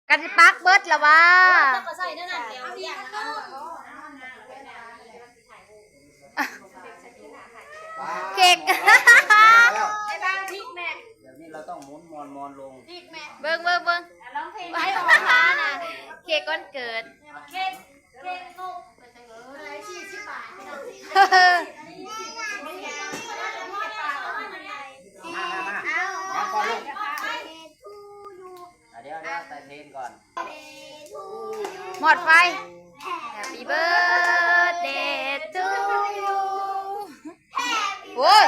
กันปักเบิดละวะก็ใส่นั่นน่ะเดี๋ยวเสียงนะคะเค้กไอ้บ้างพริกแม่เดี๋ยวนี้เราต้องหมุนมอนลงพริกแม่เบิ่งร้องเพลง ไว้ออกมาน่ะเค้กวันเกิด เค้กนกอะไร40 บาทไม่ต้องมาก่อนลูกเดี๋ยวใส่เทนก่อน หมดไฟ Happy birthday to you โอ้ย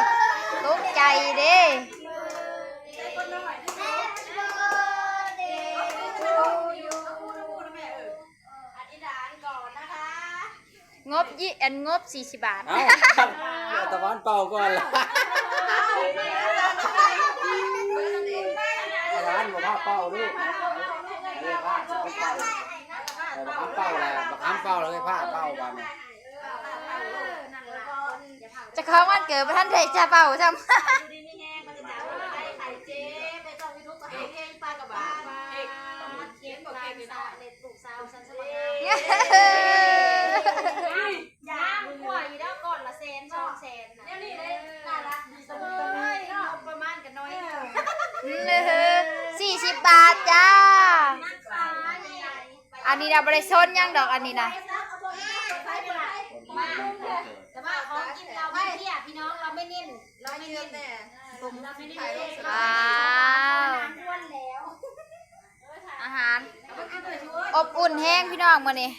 ตกใจเด้งบงบ40 บาท เดี๋ยวตะวันเป่าก่อนละร้านบอกว่าเป่าลูกเรียกว่าเป่าเป่าแล้วเป่าแล้วไอ้ผ้าเป่าบ้าน จะเข้าวันเกิดพระท่านเทจะเป่าทำย่างกว่าอยู่แล้วก่อนละ100,000 200,000น่ะนี่ได้น่ารักเสมอเนาะประมาณกันน้อย40 บาทจ้า อันนี้นะบริโภคยังดอกอันนี้นะแต่ว่าของกินเราไม่เที่ยพี่น้องเราไม่เน้นเราไม่เน้นเราไม่เน้น ว้าว อ้วนแล้ว อาหารอบอุ่นแห้งพี่น้องมื้อนี้